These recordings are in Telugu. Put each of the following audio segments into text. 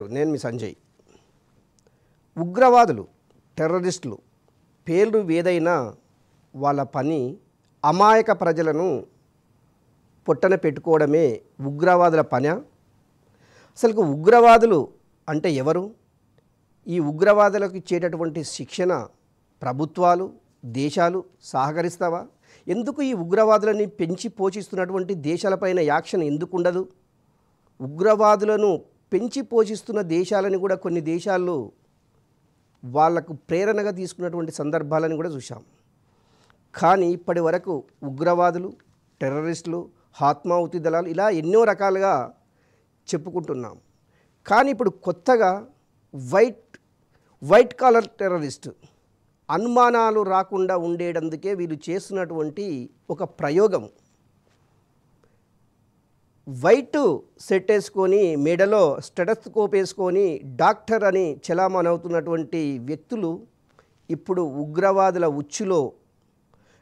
నేను మీ సంజయ్. ఉగ్రవాదులు, టెర్రరిస్టులు పేర్లు ఏదైనా వాళ్ళ పని అమాయక ప్రజలను పొట్టన పెట్టుకోవడమే ఉగ్రవాదుల పని. అసలు ఉగ్రవాదులు అంటే ఎవరు? ఈ ఉగ్రవాదులకు ఇచ్చేటటువంటి శిక్షణ ప్రభుత్వాలు, దేశాలు సహకరిస్తావా? ఎందుకు ఈ ఉగ్రవాదులని పెంచి పోషిస్తున్నటువంటి దేశాలపైన యాక్షన్ ఎందుకు ఉండదు? ఉగ్రవాదులను పెంచి పోషిస్తున్న దేశాలని కూడా కొన్ని దేశాల్లో వాళ్లకు ప్రేరణగా తీసుకున్నటువంటి సందర్భాలను కూడా చూసాం. కానీ ఇప్పటి వరకు ఉగ్రవాదులు, టెర్రరిస్టులు, ఆత్మాహుతి దళాలు ఇలా ఎన్నో రకాలుగా చెప్పుకుంటున్నాం. కానీ ఇప్పుడు కొత్తగా వైట్ కాలర్ టెర్రరిస్ట్ అనుమానాలు రాకుండా ఉండేటందుకే వీళ్ళు చేస్తున్నటువంటి ఒక ప్రయోగం. వైట్ సెట్ వేసుకొని మెడలో స్టెటస్కోప్ వేసుకొని డాక్టర్ అని చలామణి అవుతున్నటువంటి వ్యక్తులు ఇప్పుడు ఉగ్రవాదుల ఉచ్చులో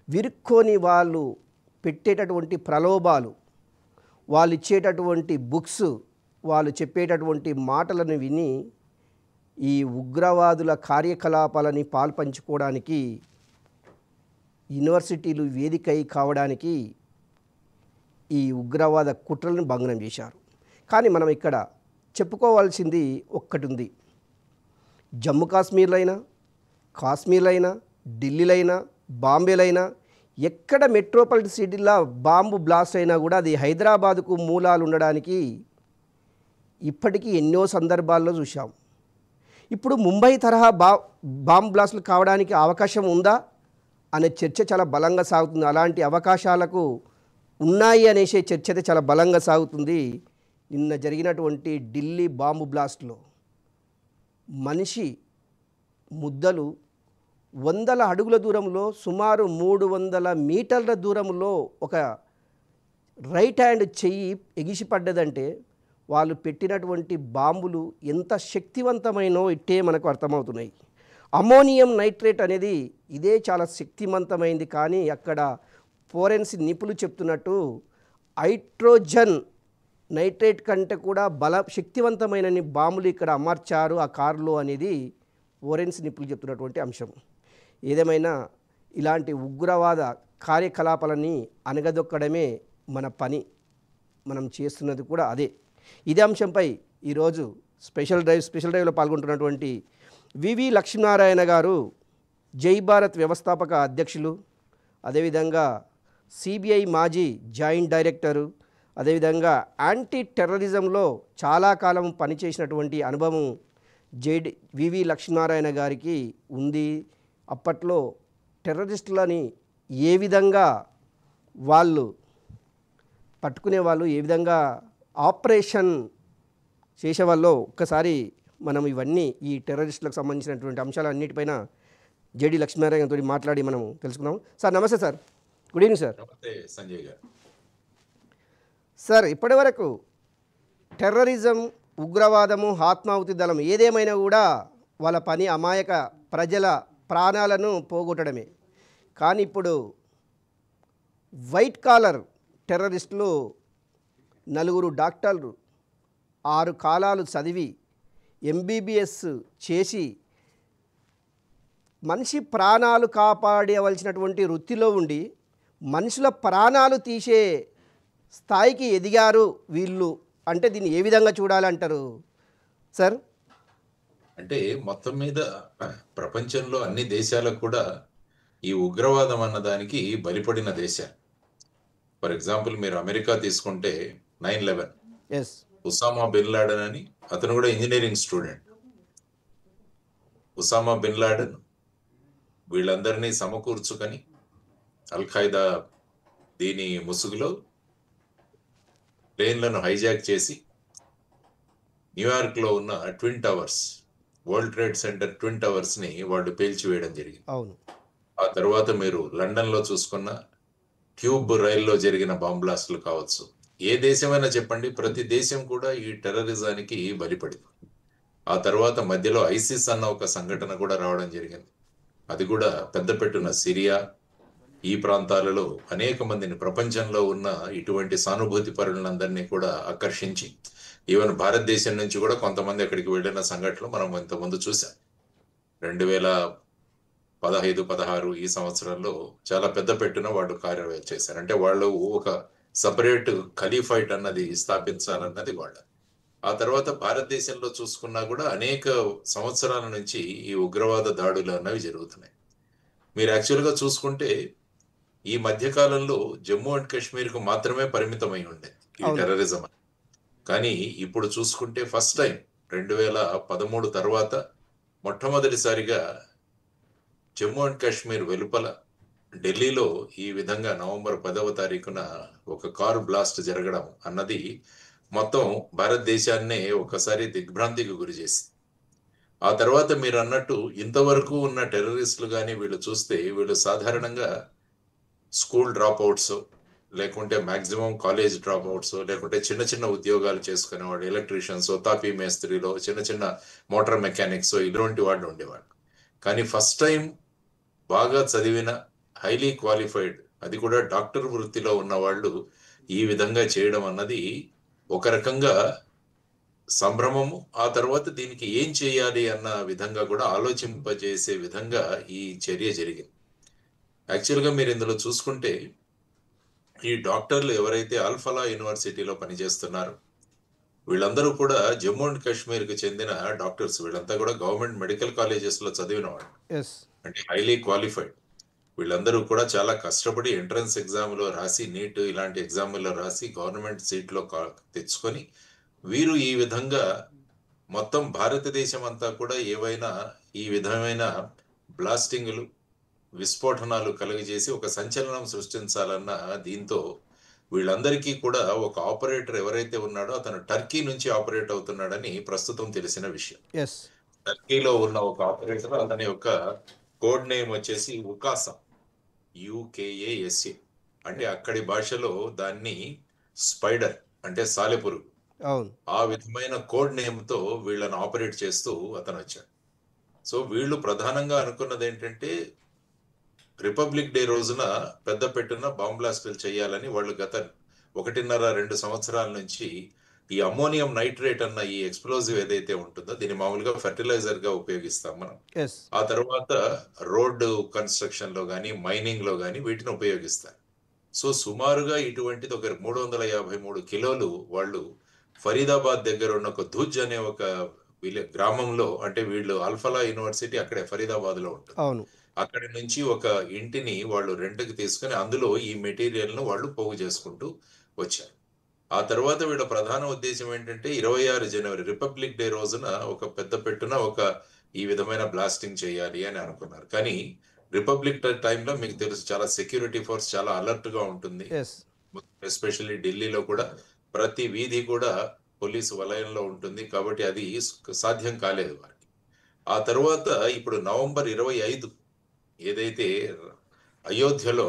విరుక్కొని వాళ్ళు పెట్టేటటువంటి ప్రలోభాలు, వాళ్ళు ఇచ్చేటటువంటి బుక్స్, వాళ్ళు చెప్పేటటువంటి మాటలను విని ఈ ఉగ్రవాదుల కార్యకలాపాలని పాల్పంచుకోవడానికి యూనివర్సిటీలు వేదికై కావడానికి ఈ ఉగ్రవాద కుట్రలను భంగనం చేశారు. కానీ మనం ఇక్కడ చెప్పుకోవాల్సింది ఒక్కటి ఉంది. జమ్మూ కాశ్మీర్లైనా ఢిల్లీలైనా బాంబేలైనా ఎక్కడ మెట్రోపాలిటన్ సిటీలో బాంబు బ్లాస్ట్ అయినా కూడా అది హైదరాబాదుకు మూలాలు ఉండడానికి ఇప్పటికీ ఎన్నో సందర్భాల్లో చూసాం. ఇప్పుడు ముంబై తరహా బాంబ్ బ్లాస్టులు కావడానికి అవకాశం ఉందా అనే చర్చ చాలా బలంగా సాగుతుంది. అలాంటి అవకాశాలకు ఉన్నాయి అనేసే చర్చ అయితే చాలా బలంగా సాగుతుంది. నిన్న జరిగినటువంటి ఢిల్లీ బాంబు బ్లాస్ట్లో మనిషి ముద్దలు 100 అడుగుల దూరంలో, సుమారు 300 మీటర్ల దూరంలో ఒక రైట్ హ్యాండ్ చెయ్యి ఎగిసిపడ్డదంటే వాళ్ళు పెట్టినటువంటి బాంబులు ఎంత శక్తివంతమైనో ఇట్టే మనకు అర్థమవుతున్నాయి. అమోనియం నైట్రేట్ అనేది ఇదే చాలా శక్తివంతమైంది. కానీ అక్కడ ఫోరెన్సిక్ నిపుణులు చెప్తున్నట్టు హైడ్రోజన్ నైట్రేట్ కంటే కూడా శక్తివంతమైన బాంబులు ఇక్కడ అమర్చారు ఆ కారులో అనేది ఫోరెన్సిక్ నిపుణులు చెప్తున్నటువంటి అంశం. ఏదేమైనా ఇలాంటి ఉగ్రవాద కార్యకలాపాలని అణగదొక్కడమే మన పని. మనం చేస్తున్నది కూడా అదే. ఇదే అంశంపై ఈరోజు స్పెషల్ డ్రైవ్లో పాల్గొంటున్నటువంటి వివి లక్ష్మీనారాయణ గారు జై భారత్ వ్యవస్థాపక అధ్యక్షులు, అదేవిధంగా సిబిఐ మాజీ జాయింట్ డైరెక్టరు, అదేవిధంగా యాంటీ టెర్రరిజంలో చాలా కాలం పనిచేసినటువంటి అనుభవం వివి లక్ష్మీనారాయణ గారికి ఉంది. అప్పట్లో టెర్రరిస్టులని ఏ విధంగా వాళ్ళు పట్టుకునేవాళ్ళు, ఏ విధంగా ఆపరేషన్ చేసేవాళ్ళో ఒక్కసారి మనం ఇవన్నీ ఈ టెర్రరిస్టులకు సంబంధించినటువంటి అంశాలన్నిటిపైన జేడి లక్ష్మీనారాయణతో మాట్లాడి మనం తెలుసుకుందాం. సార్ నమస్తే సార్. Good evening sir. నమస్తే సంజయ్ గారు. సార్, ఇప్పటి వరకు టెర్రరిజం, ఉగ్రవాదము, ఆత్మాహుతి దళం ఏదేమైనా కూడా వాళ్ళ పని అమాయక ప్రజల ప్రాణాలను పోగొట్టడమే. కానీ ఇప్పుడు వైట్ కాలర్ టెర్రరిస్టులు 4 డాక్టర్లు 6 కాలాలు చదివి ఎంబీబీఎస్ చేసి మనిషి ప్రాణాలు కాపాడవలసినటువంటి వృత్తిలో ఉండి మనుషుల ప్రాణాలు తీసే స్థాయికి ఎదిగారు వీళ్ళు. అంటే దీన్ని ఏ విధంగా చూడాలంటారు సార్? అంటే మొత్తం మీద ప్రపంచంలో అన్ని దేశాలకు కూడా ఈ ఉగ్రవాదం అన్నదానికి బలిపడిన దేశాలు. ఫర్ ఎగ్జాంపుల్ మీరు అమెరికా తీసుకుంటే 9/11 ఉసామా బిన్ లాడెన్ అని, అతను కూడా engineering student. Osama bin Laden వీళ్ళందరినీ సమకూర్చుకొని అల్ ఖైదా దీని ముసుగులో ప్లేన్లను హైజాక్ చేసి న్యూయార్క్లో ఉన్న twin towers, world trade centre twin టవర్స్ని వాళ్ళు పేల్చివేయడం జరిగింది. అవును. ఆ తర్వాత మీరు లండన్లో చూసుకున్న ట్యూబ్ రైల్లో జరిగిన బాంబ్ బ్లాస్టులు కావచ్చు. ఏ దేశమైనా చెప్పండి, ప్రతి దేశం కూడా ఈ టెర్రరిజానికి బలిపడింది. ఆ తర్వాత మధ్యలో ఐసిస్ అన్న ఒక సంఘటన కూడా రావడం జరిగింది. అది కూడా పెద్దపెట్టున సిరియా, ఈ ప్రాంతాలలో అనేక మందిని, ప్రపంచంలో ఉన్న ఇటువంటి సానుభూతి పరులందరినీ కూడా ఆకర్షించి ఈవెన్ భారతదేశం నుంచి కూడా కొంతమంది అక్కడికి వెళ్ళిన సంఘటనలు మనం ఇంతకుముందు చూసాం. 2015-16 ఈ సంవత్సరంలో చాలా పెద్ద పెట్టున వాళ్ళు కార్యక్రమం చేశారు. అంటే వాళ్ళు ఒక సపరేట్ ఖలీఫైట్ అన్నది స్థాపించాలన్నది వాళ్ళ. ఆ తర్వాత భారతదేశంలో చూసుకున్నా కూడా అనేక సంవత్సరాల నుంచి ఈ ఉగ్రవాద దాడులు అన్నవి జరుగుతున్నాయి. మీరు యాక్చువల్గా చూసుకుంటే ఈ మధ్య కాలంలో జమ్మూ అండ్ కాశ్మీర్కు మాత్రమే పరిమితమై ఉండేది ఈ అవును. టెర్రరిజం. కానీ ఇప్పుడు చూసుకుంటే ఫస్ట్ టైం 2013 తర్వాత మొట్టమొదటిసారిగా జమ్మూ అండ్ కాశ్మీర్ వెలుపల ఢిల్లీలో ఈ విధంగా నవంబర్ 10వ తారీఖున ఒక కారు బ్లాస్ట్ జరగడం అన్నది మొత్తం భారతదేశాన్నే ఒకసారి దిగ్భ్రాంతికి గురి చేసింది. ఆ తర్వాత మీరు అన్నట్టు ఇంతవరకు ఉన్న టెర్రరిస్టులు కానీ వీళ్ళు చూస్తే వీళ్ళు సాధారణంగా స్కూల్ డ్రాప్ అవుట్స్, లేకుంటే మాక్సిమం కాలేజ్ డ్రాప్ అవుట్స్, లేకుంటే చిన్న చిన్న ఉద్యోగాలు చేసుకునేవాడు, ఎలక్ట్రీషియన్స్, తాపీ మేస్త్రిలో, చిన్న చిన్న మోటార్ మెకానిక్స్, ఇటువంటి వాళ్ళు ఉండేవాడు. కానీ ఫస్ట్ టైం బాగా చదివిన, హైలీ క్వాలిఫైడ్, అది కూడా డాక్టర్ వృత్తిలో ఉన్న వాళ్ళు ఈ విధంగా చేయడం అన్నది ఒక రకంగా సంభ్రమము. ఆ తర్వాత దీనికి ఏం చేయాలి అన్న విధంగా కూడా ఆలోచింపజేసే విధంగా ఈ చర్య జరిగింది. యాక్చువల్గా మీరు ఇందులో చూసుకుంటే ఈ డాక్టర్లు ఎవరైతే అల్ఫలా యూనివర్సిటీలో పనిచేస్తున్నారో వీళ్ళందరూ కూడా జమ్మూ అండ్ కాశ్మీర్కి చెందిన డాక్టర్స్. వీళ్ళంతా కూడా గవర్నమెంట్ మెడికల్ కాలేజెస్లో చదివిన వాళ్ళు, ఎస్. అంటే హైలీ క్వాలిఫైడ్. వీళ్ళందరూ కూడా చాలా కష్టపడి ఎంట్రన్స్ ఎగ్జామ్లో రాసి, నీట్ ఇలాంటి ఎగ్జామ్లో రాసి గవర్నమెంట్ సీట్లో తెచ్చుకొని వీరు ఈ విధంగా మొత్తం భారతదేశం అంతా కూడా ఏవైనా ఈ విధమైన బ్లాస్టింగ్లు, విస్ఫోటనాలు కలుగజేసి ఒక సంచలనం సృష్టించాలన్న దీంతో వీళ్ళందరికీ కూడా ఒక ఆపరేటర్ ఎవరైతే ఉన్నాడో అతను టర్కీ నుంచి ఆపరేట్ అవుతున్నాడని ప్రస్తుతం తెలిసిన విషయం. ఎస్. టర్కీలో ఉన్న ఒక ఆపరేటర్, అతని యొక్క కోడ్ నేమ్ వచ్చేసి ఉకాసా, UKASA. అంటే అక్కడి భాషలో దాన్ని స్పైడర్ అంటే సాలెపురుగు, అవును. ఆ విధమైన కోడ్ నేమ్తో వీళ్ళని ఆపరేట్ చేస్తూ అతను వచ్చాడు. సో వీళ్ళు ప్రధానంగా అనుకున్నది ఏంటంటే రిపబ్లిక్ డే రోజున పెద్ద పెట్టున బాంబ్ బ్లాస్టులు చేయాలని వాళ్ళు గత 1.5-2 సంవత్సరాల నుంచి ఈ అమ్మోనియం నైట్రేట్ అన్న ఈ ఎక్స్ప్లోజివ్ ఏదైతే ఉంటుందో దీన్ని మామూలుగా ఫెర్టిలైజర్ గా ఉపయోగిస్తాం మనం. ఎస్. ఆ తర్వాత రోడ్డు కన్స్ట్రక్షన్ లో కానీ మైనింగ్ లో కానీ వీటిని ఉపయోగిస్తారు. సో సుమారుగా ఇటువంటిది ఒక 353 కిలోలు వాళ్ళు ఫరీదాబాద్ దగ్గర ఉన్న ఒక ధుజ్ అనే ఒక గ్రామంలో, అంటే వీళ్ళు అల్ఫలా యూనివర్సిటీ అక్కడే ఫరీదాబాద్ లో ఉంటుంది, అవును. అక్కడి నుంచి ఒక ఇంటిని వాళ్ళు రెంట్కి తీసుకుని అందులో ఈ మెటీరియల్ ను వాళ్ళు పోగు చేసుకుంటూ వచ్చారు. ఆ తర్వాత వీళ్ళ ప్రధాన ఉద్దేశం ఏంటంటే 26 జనవరి రిపబ్లిక్ డే రోజున ఒక పెద్ద పెట్టున ఒక ఈ విధమైన బ్లాస్టింగ్ చేయాలి అని అనుకున్నారు. కానీ రిపబ్లిక్ టైంలో మీకు తెలుసు చాలా సెక్యూరిటీ ఫోర్స్ చాలా అలర్ట్ గా ఉంటుంది. ఎస్. ఎస్పెషల్లీ ఢిల్లీలో కూడా ప్రతి వీధి కూడా పోలీసు వలయంలో ఉంటుంది. కాబట్టి అది సాధ్యం కాలేదు వారికి. ఆ తర్వాత ఇప్పుడు నవంబర్ 25 ఏదైతే అయోధ్యలో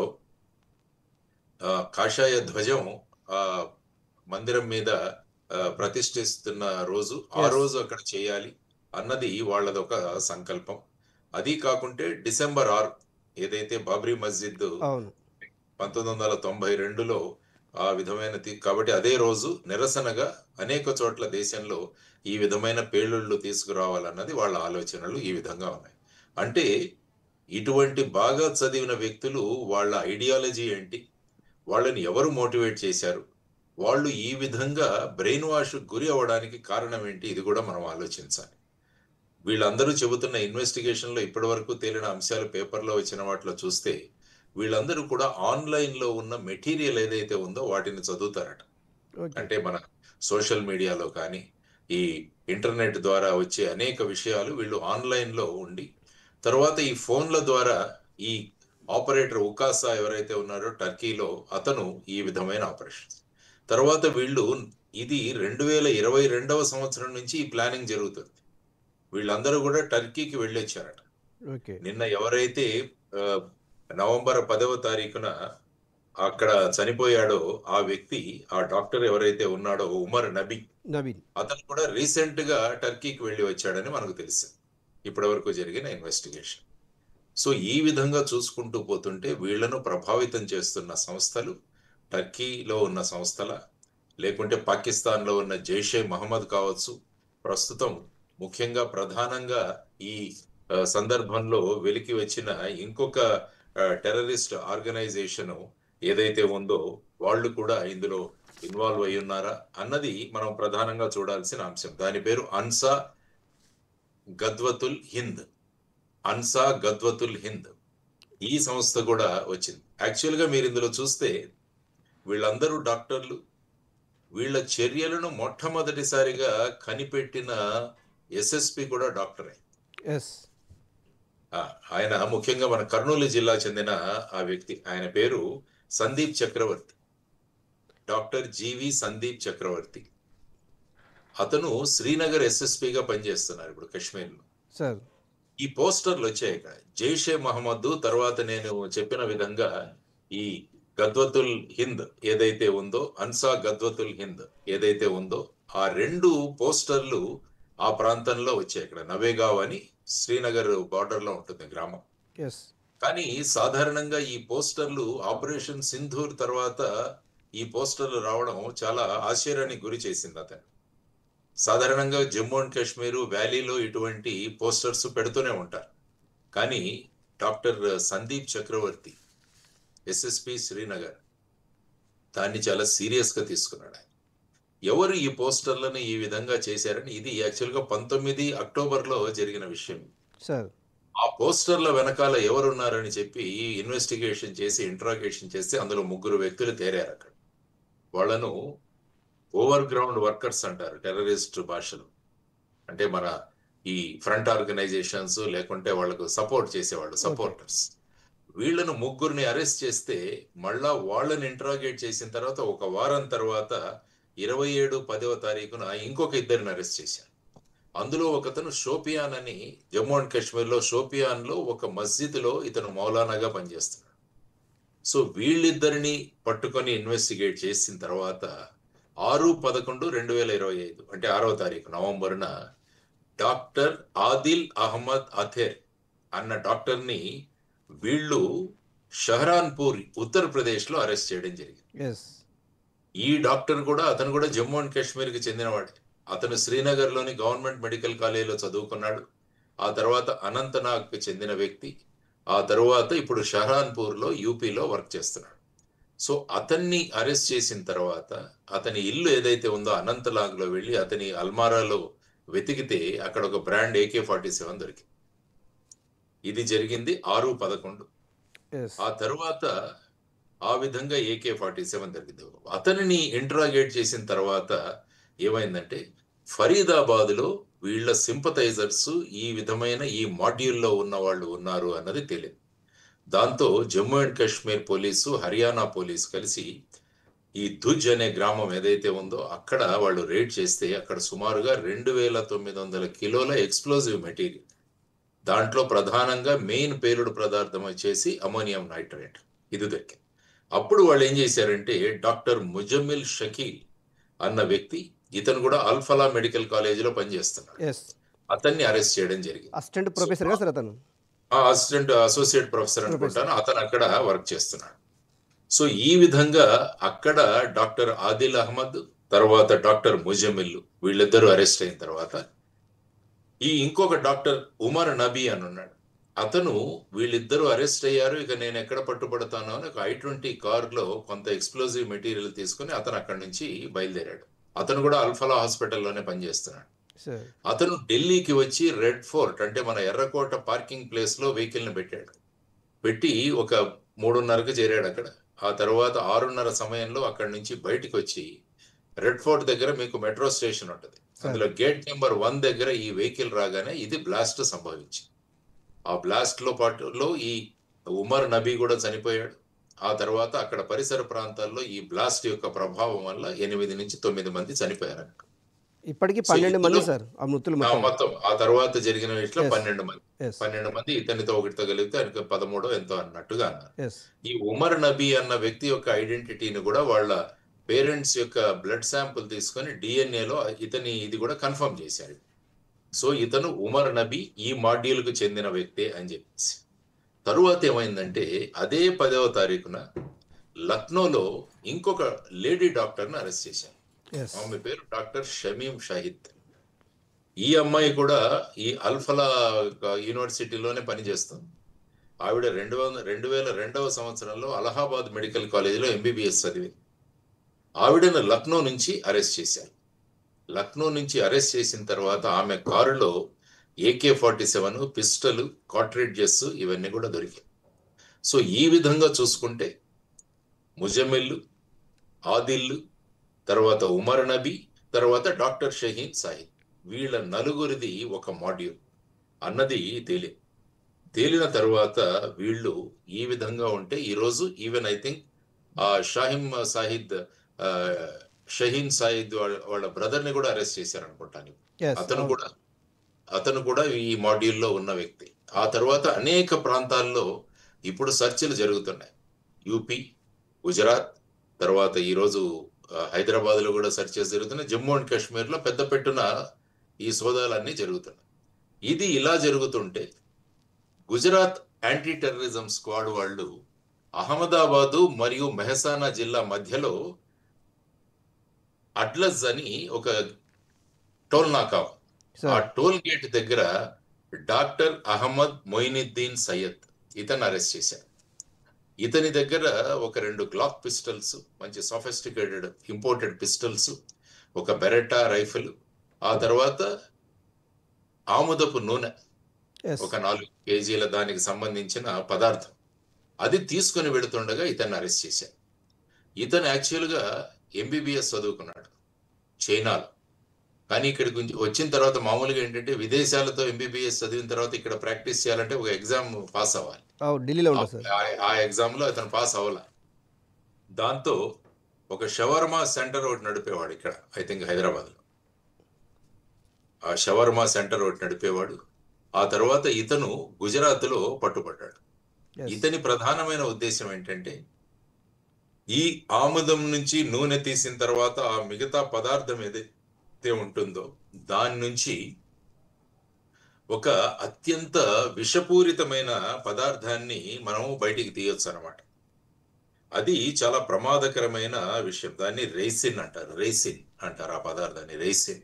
కాషాయ ధ్వజం ఆ మందిరం మీద ప్రతిష్ఠిస్తున్న రోజు, ఆ Yes. రోజు అక్కడ చేయాలి అన్నది వాళ్ళదొక సంకల్పం. అది కాకుంటే డిసెంబర్ 6 ఏదైతే బాబ్రీ మస్జిద్ అవును. 1992లో ఆ విధమైన కాబట్టి అదే రోజు నిరసనగా అనేక చోట్ల దేశంలో ఈ విధమైన పేలుళ్ళు తీసుకురావాలన్నది వాళ్ళ ఆలోచనలు ఈ విధంగా ఉన్నాయి. అంటే ఇటువంటి బాగా చదివిన వ్యక్తులు వాళ్ళ ఐడియాలజీ ఏంటి, వాళ్ళని ఎవరు మోటివేట్ చేశారు, వాళ్ళు ఈ విధంగా బ్రెయిన్ వాష్ గురి అవ్వడానికి కారణం ఏంటి, ఇది కూడా మనం ఆలోచించాలి. వీళ్ళందరూ చెబుతున్న ఇన్వెస్టిగేషన్లో ఇప్పటి వరకు తేలిన అంశాలు పేపర్లో వచ్చిన వాటిలో చూస్తే వీళ్ళందరూ కూడా ఆన్లైన్లో ఉన్న మెటీరియల్ ఏదైతే ఉందో వాటిని చదువుతారట. ఓకే. అంటే మన సోషల్ మీడియాలో కానీ ఈ ఇంటర్నెట్ ద్వారా వచ్చే అనేక విషయాలు వీళ్ళు ఆన్లైన్లో ఉండి, తర్వాత ఈ ఫోన్ల ద్వారా ఈ ఆపరేటర్ ఉకాసా ఎవరైతే ఉన్నారో టర్కీలో అతను ఈ విధమైన ఆపరేషన్ తర్వాత వీళ్ళు ఇది 2022వ సంవత్సరం నుంచి ఈ ప్లానింగ్ జరుగుతుంది. వీళ్ళందరూ కూడా టర్కీకి వెళ్ళొచ్చారట. ఓకే. నిన్న ఎవరైతే నవంబర్ 10వ తారీఖున అక్కడ చనిపోయాడో ఆ వ్యక్తి, ఆ డాక్టర్ ఎవరైతే ఉన్నాడో ఉమర్ నబీన్, అతను కూడా రీసెంట్ గా టర్కీకి వెళ్ళి వచ్చాడని మనకు తెలిసింది ఇప్పటి వరకు జరిగిన ఇన్వెస్టిగేషన్. సో ఈ విధంగా చూసుకుంటూ పోతుంటే వీళ్లను ప్రభావితం చేస్తున్న సంస్థలు టర్కీలో ఉన్న సంస్థల, లేకుంటే పాకిస్తాన్లో ఉన్న జైషే మహమ్మద్ కావచ్చు. ప్రస్తుతం ముఖ్యంగా ప్రధానంగా ఈ సందర్భంలో వెలికి వచ్చిన ఇంకొక టెర్రరిస్ట్ ఆర్గనైజేషన్ ఏదైతే ఉందో వాళ్ళు కూడా ఇందులో ఇన్వాల్వ్ అయి ఉన్నారా అన్నది మనం ప్రధానంగా చూడాల్సిన అంశం. దాని పేరు గద్వతుల్ హింద్. అన్సా గద్వతుల్ హింద్ ఈ సంస్థ కూడా వచ్చింది. యాక్చువల్గా మీరు ఇందులో చూస్తే వీళ్ళందరూ డాక్టర్లు. వీళ్ళ చర్యలను మొట్టమొదటిసారిగా కనిపెట్టిన ఎస్ఎస్పి కూడా డాక్టరే. ఎస్. ఆయన ముఖ్యంగా మన కర్నూలు జిల్లా చెందిన ఆ వ్యక్తి. ఆయన పేరు సందీప్ చక్రవర్తి. డాక్టర్ జీవి సందీప్ చక్రవర్తి. అతను శ్రీనగర్ ఎస్ఎస్పిగా పనిచేస్తున్నారు ఇప్పుడు కాశ్మీర్లో. సార్, ఈ పోస్టర్లు వచ్చాయి ఇక్కడ. జైషే మహమ్మద్ తర్వాత నేను చెప్పిన విధంగా ఈ గద్వతుల్ హింద్ ఏదైతే ఉందో, అన్సా గద్వతుల్ హింద్ ఏదైతే ఉందో, ఆ 2 పోస్టర్లు ఆ ప్రాంతంలో వచ్చాయి. ఇక్కడ నవేగావ్ అని శ్రీనగర్ బార్డర్ లో ఉంటుంది గ్రామం. ఎస్. కానీ సాధారణంగా ఈ పోస్టర్లు ఆపరేషన్ సింధూర్ తర్వాత ఈ పోస్టర్లు రావడం చాలా ఆశ్చర్యానికి గురి చేసింది అతను. సాధారణంగా జమ్మూ అండ్ కాశ్మీర్ వ్యాలీలో ఇటువంటి పోస్టర్స్ పెడుతూనే ఉంటారు. కానీ డాక్టర్ సందీప్ చక్రవర్తి ఎస్ఎస్పి శ్రీనగర్ దాన్ని చాలా సీరియస్ గా తీసుకున్నాడు. ఎవరు ఈ పోస్టర్లను ఈ విధంగా చేశారని, ఇది యాక్చువల్గా 19 అక్టోబర్లో జరిగిన విషయం. సార్, ఆ పోస్టర్ల వెనకాల ఎవరున్నారని చెప్పి ఇన్వెస్టిగేషన్ చేసి ఇంట్రాగేషన్ చేస్తే అందులో 3 వ్యక్తులు తేరారు అక్కడ. వాళ్ళను ఓవర్ గ్రౌండ్ వర్కర్స్ అంటారు టెర్రరిస్ట్ భాషలో. అంటే మన ఈ ఫ్రంట్ ఆర్గనైజేషన్స్ లేకుంటే వాళ్ళకు సపోర్ట్ చేసేవాళ్ళు, సపోర్టర్స్. వీళ్ళను 3 అరెస్ట్ చేస్తే మళ్ళా వాళ్ళని ఇంట్రాగేట్ చేసిన తర్వాత ఒక వారం తర్వాత 27/10 ఇంకొక 2 అరెస్ట్ చేశారు. అందులో ఒకతను షోపియాన్ అని, జమ్మూ అండ్ కాశ్మీర్లో షోపియాన్లో ఒక మస్జిద్లో ఇతను మౌలానాగా పనిచేస్తున్నాడు. సో వీళ్ళిద్దరిని పట్టుకొని ఇన్వెస్టిగేట్ చేసిన తర్వాత 6/11/2025 అంటే 6వ తారీఖు నవంబర్న డాక్టర్ ఆదిల్ అహ్మద్ అథెర్ అన్న డాక్టర్ని వీళ్ళు షహరాన్పూర్ ఉత్తరప్రదేశ్ లో అరెస్ట్ చేయడం జరిగింది. ఈ డాక్టర్ కూడా అతను కూడా జమ్మూ అండ్ కాశ్మీర్ కి చెందినవాడే. అతను శ్రీనగర్ లోని గవర్నమెంట్ మెడికల్ కాలేజీలో చదువుకున్నాడు. ఆ తర్వాత అనంతనాగ్ కి చెందిన వ్యక్తి. ఆ తర్వాత ఇప్పుడు షహరాన్పూర్ లో యూపీలో వర్క్ చేస్తున్నాడు. సో అతన్ని అరెస్ట్ చేసిన తర్వాత అతని ఇల్లు ఏదైతే ఉందో అనంతనాగ్ లో వెళ్ళి అతని అల్మారాలో వెతికితే అక్కడ ఒక బ్రాండ్ AK-47 దొరికింది. ఇది జరిగింది 6/11. ఆ తర్వాత ఆ విధంగా AK-47 దొరికింది. అతనిని ఇంట్రాగేట్ చేసిన తర్వాత ఏమైందంటే ఫరీదాబాద్ లో వీళ్ళ సింపథైజర్స్ ఈ విధమైన ఈ మాడ్యూల్లో ఉన్న వాళ్ళు ఉన్నారు అన్నది తెలియదు. దాంతో Jammu and Kashmir police, Haryana police కలిసి ఈ ధుజ్ అనే గ్రామం ఏదైతే ఉందో అక్కడ వాళ్ళు రేడ్ చేస్తే అక్కడ సుమారుగా 2900 కిలోల ఎక్స్ప్లోజివ్ మెటీరియల్, దాంట్లో ప్రధానంగా మెయిన్ పేలుడు పదార్థం వచ్చేసి అమోనియం నైట్రేట్ ఇది దొరికింది. అప్పుడు వాళ్ళు ఏం చేశారంటే డాక్టర్ ముజమిల్ షకీల్ అన్న వ్యక్తి, ఇతను కూడా అల్ఫలా మెడికల్ కాలేజీలో పనిచేస్తున్నాడు. అతన్ని అరెస్ట్ చేయడం జరిగింది. అసిస్టెంట్ ప్రొఫెసర్ గా సార్ అతను? అసిస్టెంట్ అసోసియేట్ ప్రొఫెసర్ అనుకుంటాను. అతను అక్కడ వర్క్ చేస్తున్నాడు. సో ఈ విధంగా అక్కడ డాక్టర్ ఆదిల్ అహ్మద్ తర్వాత డాక్టర్ ముజమిల్ వీళ్ళిద్దరూ అరెస్ట్ అయిన తర్వాత ఈ ఇంకొక డాక్టర్ ఉమర్ నబీ అని ఉన్నాడు. అతను వీళ్ళిద్దరూ అరెస్ట్ అయ్యారు, ఇక నేను ఎక్కడ పట్టుబడతాను అని ఒక I-20 కారులో కొంత ఎక్స్ప్లోజివ్ మెటీరియల్ తీసుకుని అతను అక్కడి నుంచి బయలుదేరాడు. అతను కూడా అల్ఫలా హాస్పిటల్లోనే పనిచేస్తున్నాడు. అతను ఢిల్లీకి వచ్చి రెడ్ ఫోర్ట్ అంటే మన ఎర్రకోట పార్కింగ్ ప్లేస్ లో వెహికల్ ని పెట్టి ఒక 3:30కు చేరాడు అక్కడ. ఆ తర్వాత 6:30 సమయంలో అక్కడి నుంచి బయటికి వచ్చి రెడ్ ఫోర్ట్ దగ్గర మీకు మెట్రో స్టేషన్ ఉంటుంది, అందులో గేట్ నెంబర్ 1 దగ్గర ఈ వెహికల్ రాగానే ఇది బ్లాస్ట్ సంభవించింది. ఆ బ్లాస్ట్ లో ఈ ఉమర్ నబీ కూడా చనిపోయాడు. ఆ తర్వాత అక్కడ పరిసర ప్రాంతాల్లో ఈ బ్లాస్ట్ యొక్క ప్రభావం వల్ల 8 నుంచి 9 మంది చనిపోయారు. ఇప్పటికి 12 మంది సార్ ఆ మృతులు మొత్తం. ఆ తర్వాత జరిగిన వీటిలో 12 మంది ఇతనితో ఒకటితో కలిగితే ఆయనకు 13 ఎంతో అన్నట్టుగా అన్నారు. ఈ ఉమర్ నబీ అన్న వ్యక్తి యొక్క ఐడెంటిటీని కూడా వాళ్ళ పేరెంట్స్ యొక్క బ్లడ్ శాంపుల్ తీసుకొని DNA లో ఇది కూడా కన్ఫర్మ్ చేశారు. సో ఇతను ఉమర్ నబీ ఈ మాడ్యూల్కు చెందిన వ్యక్తే అని చెప్పేసి. తరువాత ఏమైందంటే అదే 10వ తారీఖున లక్నోలో ఇంకొక లేడీ డాక్టర్ని అరెస్ట్ చేశారు. ఎస్. ఆమె పేరు డాక్టర్ షమీం షాహిద్. ఈ అమ్మాయి కూడా ఈ అల్ఫలా యూనివర్సిటీలోనే పనిచేస్తుంది. ఆవిడ 2002వ సంవత్సరంలో అలహాబాద్ మెడికల్ కాలేజీలో ఎంబీబీఎస్ చదివింది. ఆవిడను లక్నో నుంచి అరెస్ట్ చేశారు. లక్నో నుంచి అరెస్ట్ చేసిన తర్వాత ఆమె కారులో AK-47, పిస్టల్, కార్ట్రిడ్జెస్ ఇవన్నీ కూడా దొరికాయి. సో ఈ విధంగా చూసుకుంటే ముజమిల్, ఆదిల్, తర్వాత ఉమర్ నబీ, తర్వాత డాక్టర్ షహీన్ సాహిద్, వీళ్ళ నలుగురిది ఒక మాడ్యూల్ అన్నది తేలిన తర్వాత వీళ్ళు ఈ విధంగా ఉంటే ఈరోజు ఈవెన్ ఐ థింక్ ఆ షహీన్ సాయిద్ వాళ్ళ బ్రదర్ ని కూడా అరెస్ట్ చేశారు అనుకుంటాను. ఎస్. అతను కూడా ఈ మాడ్యూల్లో ఉన్న వ్యక్తి. ఆ తర్వాత అనేక ప్రాంతాల్లో ఇప్పుడు చర్చలు జరుగుతున్నాయి. యూపీ, గుజరాత్, తర్వాత ఈరోజు హైదరాబాద్ లో కూడా చర్చలు జరుగుతున్నాయి. జమ్మూ అండ్ కాశ్మీర్ లో పెద్ద పెట్టున ఈ సోదాలన్నీ జరుగుతున్నాయి. ఇది ఇలా జరుగుతుంటే గుజరాత్ యాంటీ టెర్రరిజం స్క్వాడ్ వాళ్ళు అహ్మదాబాదు మరియు మెహసానా జిల్లా మధ్యలో అడ్లజ్ అని ఒక టోల్ నాకా, ఆ టోల్ గేట్ దగ్గర డాక్టర్ అహ్మద్ మొయినుద్దీన్ సయ్యద్ ఇతను అరెస్ట్ చేశారు. ఇతని దగ్గర ఒక 2 గ్లాక్ పిస్టల్స్, మంచి సోఫిస్టికేటెడ్ ఇంపోర్టెడ్ పిస్టల్స్, ఒక బెరెటా రైఫిల్, ఆ తర్వాత ఆముదపు నూనె ఒక 4 కేజీల దానికి సంబంధించిన పదార్థం, అది తీసుకుని వెళుతుండగా ఇతన్ని అరెస్ట్ చేశారు. ఇతను యాక్చువల్గా ఎంబీబీఎస్ చదువుకున్నాడు చైనాలో. కానీ ఇక్కడికి వచ్చిన తర్వాత మామూలుగా ఏంటంటే విదేశాలతో ఎంబీబీఎస్ చదివిన తర్వాత ఇక్కడ ప్రాక్టీస్ చేయాలంటే ఒక ఎగ్జామ్ పాస్ అవ్వాలి. ఢిల్లీలో ఉంటుంది. ఆ ఎగ్జామ్ లో అతను పాస్ అవ్వాల. దాంతో ఒక షవర్మా సెంటర్ ఒకటి నడిపేవాడు ఇక్కడ, ఐ థింక్ హైదరాబాద్ లో. ఆ షవర్మా సెంటర్ ఒకటి నడిపేవాడు. ఆ తర్వాత ఇతను గుజరాత్ లో పట్టుబడ్డాడు. ఇతని ప్రధానమైన ఉద్దేశం ఏంటంటే ఈ ఆముదం నుంచి నూనె తీసిన తర్వాత ఆ మిగతా పదార్థం ఏదైతే ఉంటుందో దాని నుంచి ఒక అత్యంత విషపూరితమైన పదార్థాన్ని మనం బయటికి తీయొచ్చు అన్నమాట. అది చాలా ప్రమాదకరమైన విషయం. దాన్ని రైసిన్ అంటారు ఆ పదార్థాన్ని, రైసిన్.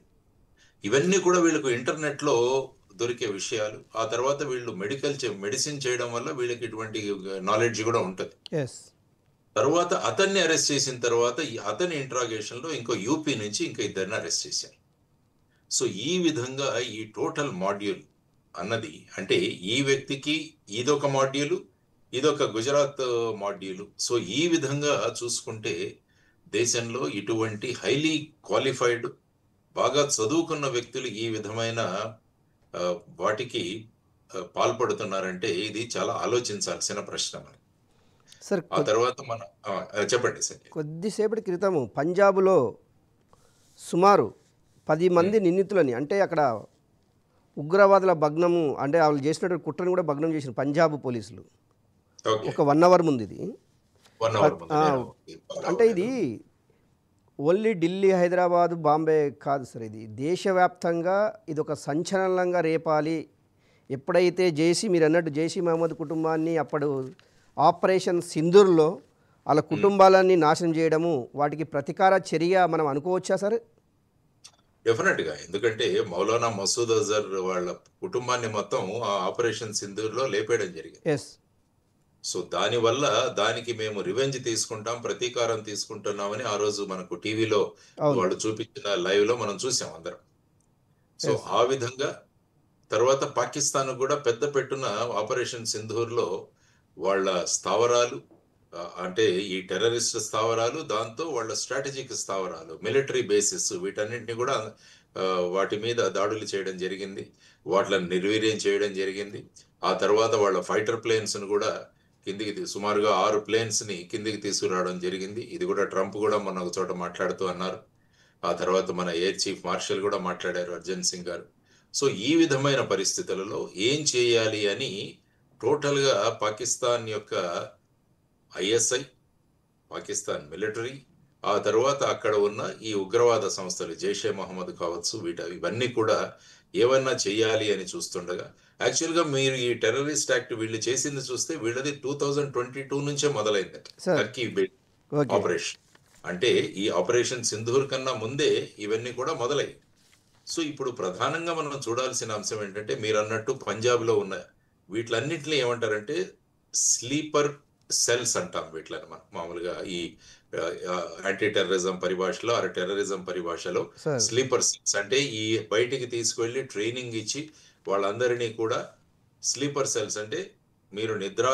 ఇవన్నీ కూడా వీళ్ళకు ఇంటర్నెట్ లో దొరికే విషయాలు. ఆ తర్వాత వీళ్ళు మెడిసిన్ చేయడం వల్ల వీళ్ళకి ఇటువంటి నాలెడ్జ్ కూడా ఉంటుంది. తర్వాత అతన్ని అరెస్ట్ చేసిన తర్వాత అతని ఇంట్రాగేషన్ లో ఇంకో యూపీ నుంచి ఇంకా 2 అరెస్ట్ చేశారు. సో ఈ విధంగా ఈ టోటల్ మాడ్యూల్ అన్నది అంటే ఈ వ్యక్తికి ఇదొక మాడ్యూలు, ఇదొక గుజరాత్ మాడ్యూలు. సో ఈ విధంగా చూసుకుంటే దేశంలో ఇటువంటి హైలీ క్వాలిఫైడ్, బాగా చదువుకున్న వ్యక్తులు ఈ విధమైన వాటికి పాల్పడుతున్నారంటే ఇది చాలా ఆలోచించాల్సిన ప్రశ్న. సార్ ఆ తర్వాత చెప్పండి సార్. కొద్దిసేపటి క్రితము పంజాబ్లో సుమారు 10 మంది నిందితులని, అంటే అక్కడ ఉగ్రవాదుల భగ్నము, అంటే వాళ్ళు చేసినటువంటి కుట్రను కూడా భగ్నం చేసిన పంజాబ్ పోలీసులు. ఒక 1 అవర్ ముందు ఇది. అంటే ఇది ఓన్లీ ఢిల్లీ, హైదరాబాదు, బాంబే కాదు సార్, ఇది దేశవ్యాప్తంగా ఇది ఒక సంచలనంగా రేపాలి. ఎప్పుడైతే మీరు అన్నట్టు జైషీ మహమ్మద్ కుటుంబాన్ని అప్పుడు ఆపరేషన్ సింధూర్లో వాళ్ళ కుటుంబాలన్నీ నాశనం చేయడము, వాటికి ప్రతీకార చర్య మనం అనుకోవచ్చా సార్? డెఫినెట్గా. ఎందుకంటే మౌలానా మసూద్ అజర్ వాళ్ళ కుటుంబాన్ని మొత్తం ఆ ఆపరేషన్ సింధూర్లో లేపేయడం జరిగింది. సో దానివల్ల దానికి మేము రివెంజ్ తీసుకుంటాం, ప్రతీకారం తీసుకుంటున్నామని ఆ రోజు మనకు టీవీలో వాళ్ళు చూపించిన లైవ్ లో మనం చూసాం అందరం. సో ఆ విధంగా తర్వాత పాకిస్తాన్ కూడా పెద్ద పెట్టున ఆపరేషన్ సింధూర్లో వాళ్ళ స్థావరాలు, అంటే ఈ టెర్రరిస్ట్ స్థావరాలు, దాంతో వాళ్ళ స్ట్రాటజిక్ స్థావరాలు, మిలిటరీ బేసిస్, వీటన్నింటినీ కూడా వాటి మీద దాడులు చేయడం జరిగింది, వాటిని నిర్వీర్యం చేయడం జరిగింది. ఆ తర్వాత వాళ్ళ ఫైటర్ ప్లేన్స్ ను కూడా కిందికి సుమారుగా 6 ప్లేన్స్ ని కిందికి తీసుకురావడం జరిగింది. ఇది కూడా ట్రంప్ కూడా మొన్న ఒక చోట మాట్లాడుతూ అన్నారు. ఆ తర్వాత మన ఎయిర్ చీఫ్ మార్షల్ కూడా మాట్లాడారు, అర్జన్ సింగ్ గారు. సో ఈ విధమైన పరిస్థితులలో ఏం చేయాలి అని టోటల్గా పాకిస్తాన్ యొక్క ISI, పాకిస్తాన్ మిలిటరీ, ఆ తర్వాత అక్కడ ఉన్న ఈ ఉగ్రవాద సంస్థలు జైషే మహమ్మద్ కావచ్చు, ఇవన్నీ కూడా ఏమన్నా చెయ్యాలి అని చూస్తుండగా, యాక్చువల్గా మీరు ఈ టెర్రరిస్ట్ యాక్ట్ వీళ్ళు చేసింది చూస్తే వీళ్ళది 2022 నుంచే మొదలైంది టర్కీ ఆపరేషన్. అంటే ఈ ఆపరేషన్ సింధూర్ కన్నా ముందే ఇవన్నీ కూడా మొదలయ్యాయి. సో ఇప్పుడు ప్రధానంగా మనం చూడాల్సిన అంశం ఏంటంటే మీరు అన్నట్టు పంజాబ్లో ఉన్న వీటిలన్నింటినీ ఏమంటారంటే స్లీపర్ సెల్స్ అంటాం వీటిని మనం మామూలుగా ఈ యాంటీ టెర్రరిజం పరిభాషలో టెర్రరిజం పరిభాషలో సార్. స్లీపర్ సెల్స్ అంటే ఈ బయటికి తీసుకువెళ్ళి ట్రైనింగ్ ఇచ్చి వాళ్ళందరినీ కూడా స్లీపర్ సెల్స్ అంటే మీరు నిద్రా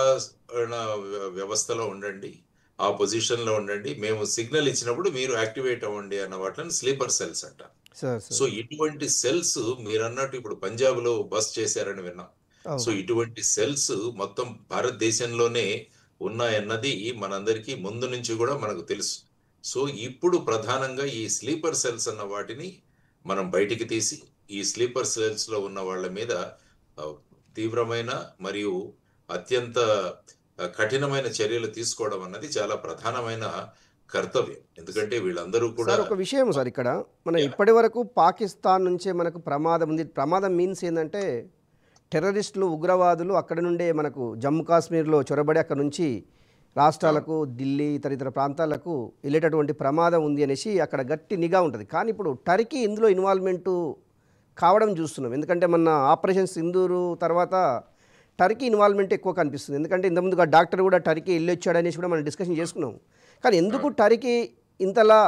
వ్యవస్థలో ఉండండి, ఆ పొజిషన్లో ఉండండి, మేము సిగ్నల్ ఇచ్చినప్పుడు మీరు యాక్టివేట్ అవ్వండి అన్న వాటిని స్లీపర్ సెల్స్ అంటారు. సార్ సో సార్ ఇటువంటి సెల్స్ మీరు అన్నట్టు ఇప్పుడు పంజాబ్లో బస్ చేశారని విన్నాం. సో అవును ఇటువంటి సెల్స్ మొత్తం భారతదేశంలోనే ఉన్నాయన్నది మనందరికీ ముందు నుంచి కూడా మనకు తెలుసు. సో ఇప్పుడు ప్రధానంగా ఈ స్లీపర్ సెల్స్ అన్న వాటిని మనం బయటికి తీసి ఈ స్లీపర్ సెల్స్ లో ఉన్న వాళ్ళ మీద ఆ, తీవ్రమైన మరియు అత్యంత కఠినమైన చర్యలు తీసుకోవడం అన్నది చాలా ప్రధానమైన కర్తవ్యం. ఎందుకంటే వీళ్ళందరూ కూడా సార్, ఒక విషయం సార్, ఇక్కడ మనం Yeah. ఇప్పటి వరకు పాకిస్తాన్ నుంచే మనకు ప్రమాదం ఉంది. ప్రమాదం మీన్స్ ఏంటంటే టెర్రరిస్టులు, ఉగ్రవాదులు అక్కడి నుండే మనకు జమ్మూ కాశ్మీర్లో చొరబడి అక్కడ నుంచి రాష్ట్రాలకు, ఢిల్లీ ఇతర ప్రాంతాలకు వెళ్ళేటటువంటి ప్రమాదం ఉంది అనేసి అక్కడ గట్టి నిఘా ఉంటుంది. కానీ ఇప్పుడు టర్కీ ఇందులో ఇన్వాల్వ్మెంటు కావడం చూస్తున్నాం. ఎందుకంటే మన ఆపరేషన్ సింధూరు తర్వాత టర్కీ ఇన్వాల్వ్మెంట్ ఎక్కువ కనిపిస్తుంది. ఎందుకంటే ఇంతకుముందు ఆ డాక్టర్ కూడా టర్కీ వెళ్ళొచ్చాడు అనేసి కూడా మనం డిస్కషన్ చేసుకున్నాం. కానీ ఎందుకు టర్కీ ఇంతలా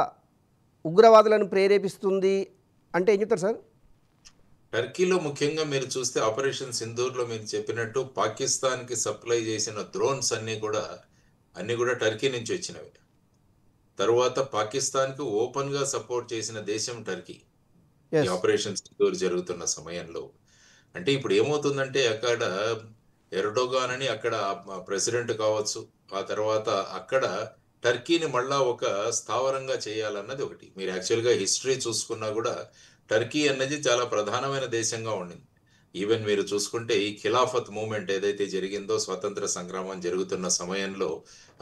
ఉగ్రవాదులను ప్రేరేపిస్తుంది అంటే ఏం చెప్తారు సార్? టర్కీలో ముఖ్యంగా మీరు చూస్తే ఆపరేషన్ సింధూర్లో మీరు చెప్పినట్టు పాకిస్తాన్కి సప్లై చేసిన డ్రోన్స్ అన్ని కూడా టర్కీ నుంచి వచ్చినవి. తరువాత పాకిస్తాన్కి ఓపెన్ గా సపోర్ట్ చేసిన దేశం టర్కీ ఈ ఎస్ ఆపరేషన్ సింధూర్ జరుగుతున్న సమయంలో. అంటే ఇప్పుడు ఏమవుతుందంటే అక్కడ ఎర్డోగాన్ అని అక్కడ ప్రెసిడెంట్ కావచ్చు, ఆ తర్వాత అక్కడ టర్కీని మళ్ళా ఒక స్థావరంగా చేయాలన్నది ఒకటి. మీరు యాక్చువల్గా హిస్టరీ చూసుకున్నా కూడా టర్కీ అన్నది చాలా ప్రధానమైన దేశంగా ఉండింది. ఈవెన్ మీరు చూసుకుంటే ఈ ఖిలాఫత్ మూమెంట్ ఏదైతే జరిగిందో, స్వాతంత్ర సంగ్రామం జరుగుతున్న సమయంలో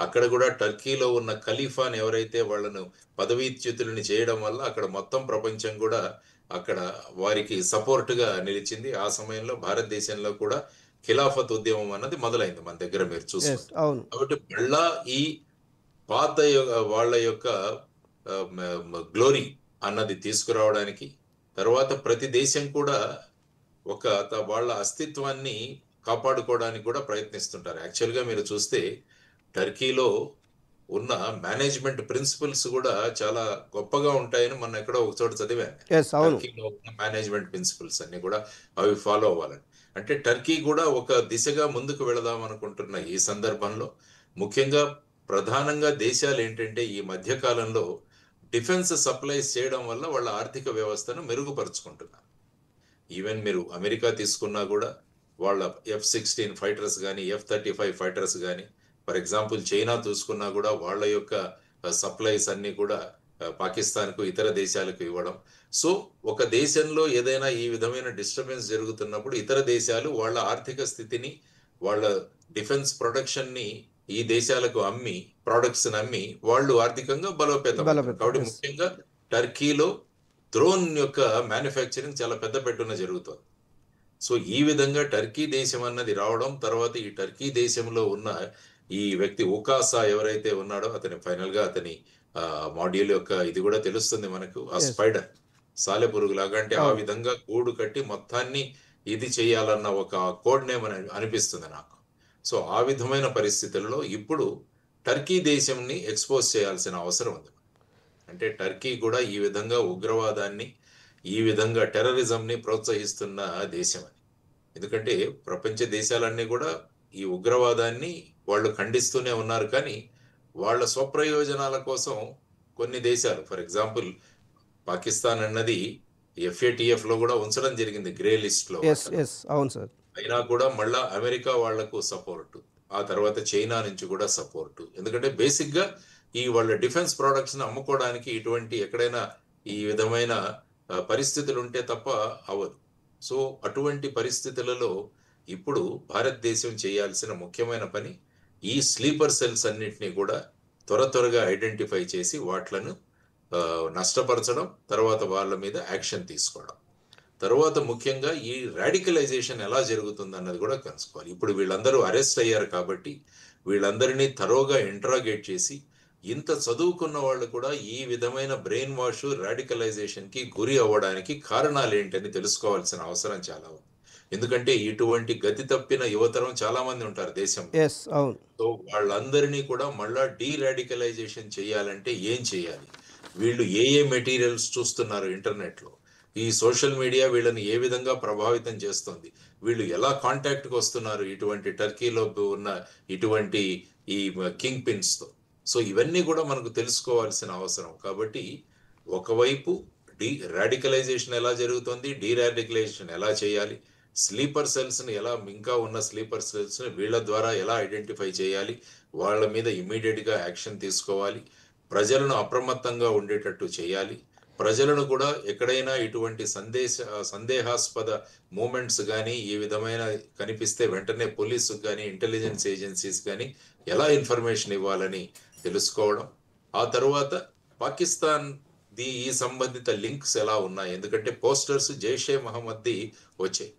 అక్కడ కూడా టర్కీలో ఉన్న ఖలీఫాని ఎవరైతే వాళ్ళను పదవీచ్యుతులని చేయడం వల్ల అక్కడ మొత్తం ప్రపంచం కూడా అక్కడ వారికి సపోర్ట్గా నిలిచింది. ఆ సమయంలో భారతదేశంలో కూడా ఖిలాఫత్ ఉద్యమం అన్నది మొదలైంది మన దగ్గర మీరు ఎస్ చూసుకుంటే. అవును కాబట్టి మళ్ళా ఈ పాత వాళ్ళ యొక్క గ్లోరీ అన్నది తీసుకురావడానికి, తర్వాత ప్రతి దేశం కూడా ఒక వాళ్ళ అస్తిత్వాన్ని కాపాడుకోవడానికి కూడా ప్రయత్నిస్తుంటారు. యాక్చువల్గా మీరు చూస్తే టర్కీలో ఉన్న మేనేజ్మెంట్ ప్రిన్సిపల్స్ కూడా చాలా గొప్పగా ఉంటాయని మనం ఎక్కడో ఒక చోట చదివాను. ఎస్ అవును టర్కీలో ఉన్న మేనేజ్మెంట్ ప్రిన్సిపల్స్ అన్ని కూడా అవి ఫాలో అవ్వాలని. అంటే టర్కీ కూడా ఒక దిశగా ముందుకు వెళదాం అనుకుంటున్న ఈ సందర్భంలో ముఖ్యంగా ప్రధానంగా దేశాలు ఏంటంటే ఈ మధ్య కాలంలో డిఫెన్స్ సప్లైస్ చేయడం వల్ల వాళ్ళ ఆర్థిక వ్యవస్థను మెరుగుపరుచుకుంటున్నారు. ఈవెన్ మీరు అమెరికా తీసుకున్నా కూడా వాళ్ళ F-16 ఫైటర్స్ కానీ, F-35 ఫైటర్స్ కానీ, ఫర్ ఎగ్జాంపుల్ చైనా చూసుకున్నా కూడా వాళ్ళ యొక్క సప్లైస్ అన్ని కూడా పాకిస్తాన్కు ఇతర దేశాలకు ఇవ్వడం. సో ఒక దేశంలో ఏదైనా ఈ విధమైన డిస్టర్బెన్స్ జరుగుతున్నప్పుడు ఇతర దేశాలు వాళ్ళ ఆర్థిక స్థితిని, వాళ్ళ డిఫెన్స్ ప్రొడక్షన్ ని ఈ దేశాలకు అమ్మి, ప్రొడక్ట్స్ అమ్మి వాళ్ళు ఆర్థికంగా బలోపేతం. కాబట్టి ఎస్ ముఖ్యంగా టర్కీలో డ్రోన్ యొక్క మ్యానుఫ్యాక్చరింగ్ చాలా పెద్ద పెట్టున జరుగుతుంది. సో ఈ విధంగా టర్కీ దేశం అన్నది రావడం, తర్వాత ఈ టర్కీ దేశంలో ఉన్న ఈ వ్యక్తి ఉకాసా ఎవరైతే ఉన్నాడో అతని ఫైనల్ గా అతని మాడ్యూల్ యొక్క ఇది కూడా తెలుస్తుంది మనకు, ఆ ఎస్ స్పైడర్ సాలెపురుగు లాగా. అంటే ఆ అవును విధంగా గూడు కట్టి మొత్తాన్ని ఇది చేయాలన్న ఒక కోడ్ నేమ్ అని అనిపిస్తుంది నాకు. సో ఆ విధమైన పరిస్థితుల్లో ఇప్పుడు టర్కీ దేశంని ఎక్స్పోజ్ చేయాల్సిన అవసరం ఉంది. అంటే టర్కీ కూడా ఈ విధంగా ఉగ్రవాదాన్ని, ఈ విధంగా టెర్రరిజంని ప్రోత్సహిస్తున్న దేశం అని. ఎందుకంటే ప్రపంచ దేశాలన్నీ కూడా ఈ ఉగ్రవాదాన్ని వాళ్ళు ఖండిస్తూనే ఉన్నారు. కానీ వాళ్ళ స్వప్రయోజనాల కోసం కొన్ని దేశాలు, ఫర్ ఎగ్జాంపుల్ పాకిస్తాన్ అన్నది FATF లో కూడా ఉంచడం జరిగింది, గ్రే లిస్ట్ లో ఎస్ వాటిలో. ఎస్ అవును సార్ అయినా కూడా మళ్ళా అమెరికా వాళ్లకు సపోర్టు, ఆ తర్వాత చైనా నుంచి కూడా సపోర్టు. ఎందుకంటే బేసిక్ గా ఈ వాళ్ళ డిఫెన్స్ ప్రొడక్ట్స్ అమ్ముకోవడానికి ఇటువంటి ఎక్కడైనా ఈ విధమైన పరిస్థితులు ఉంటే తప్ప అవ్వదు. సో అటువంటి పరిస్థితులలో ఇప్పుడు భారతదేశం చేయాల్సిన ముఖ్యమైన పని ఈ స్లీపర్ సెల్స్ అన్నింటినీ కూడా త్వరగా ఐడెంటిఫై చేసి వాట్లను నష్టపరచడం, తర్వాత వాళ్ళ మీద యాక్షన్ తీసుకోవడం. తర్వాత ముఖ్యంగా ఈ రాడికలైజేషన్ ఎలా జరుగుతుంది అన్నది కూడా కలుసుకోవాలి. ఇప్పుడు వీళ్ళందరూ అరెస్ట్ అయ్యారు కాబట్టి వీళ్ళందరినీ తరోగా ఇంట్రాగేట్ చేసి ఇంత చదువుకున్న వాళ్ళు కూడా ఈ విధమైన బ్రెయిన్ వాష్, రాడికలైజేషన్‌కి గురి అవ్వడానికి కారణాలేంటని తెలుసుకోవాల్సిన అవసరం చాలా ఉంది. ఎందుకంటే ఇటువంటి గతి తప్పిన యువతరం చాలా మంది ఉంటారు దేశంలో. యెస్. అవును. సో వాళ్ళందరినీ కూడా మళ్ళా డీరాడికలైజేషన్ చేయాలంటే ఏం చేయాలి? వీళ్ళు ఏ ఏ మెటీరియల్స్ చూస్తున్నారు ఇంటర్నెట్‌లో? ఈ సోషల్ మీడియా వీళ్ళని ఏ విధంగా ప్రభావితం చేస్తుంది? వీళ్ళు ఎలా కాంటాక్ట్‌కి వస్తున్నారు ఇటువంటి టర్కీలో ఉన్న ఇటువంటి ఈ కింగ్ పిన్స్‌తో? సో ఇవన్నీ కూడా మనకు తెలుసుకోవాల్సిన అవసరం. కాబట్టి ఒకవైపు రాడికలైజేషన్ ఎలా జరుగుతుంది? డీరాడికలైజేషన్ ఎలా చేయాలి? స్లీపర్ సెల్స్‌ని ఎలా ఇంకా ఉన్న స్లీపర్ సెల్స్‌ని వీళ్ళ ద్వారా ఎలా ఐడెంటిఫై చేయాలి? వాళ్ళ మీద ఇమ్మీడియేట్‌గా యాక్షన్ తీసుకోవాలి. ప్రజలను అప్రమత్తంగా ఉండేటట్టు చేయాలి. ప్రజలను కూడా ఎక్కడైనా ఇటువంటి సందేహాస్పద మూవ్‌మెంట్స్ గానీ, ఈ విధమైన కనిపిస్తే వెంటనే పోలీసుకు గానీ, ఇంటెలిజెన్స్ ఏజెన్సీస్ గానీ ఎలా ఇన్ఫర్మేషన్ ఇవ్వాలని తెలుసుకోవడం. ఆ తరువాత పాకిస్తాన్‌ది ఈ సంబంధిత లింక్స్ ఎలా ఉన్నాయి? ఎందుకంటే పోస్టర్స్ జైషే మహమ్మద్‌ది వచ్చాయి.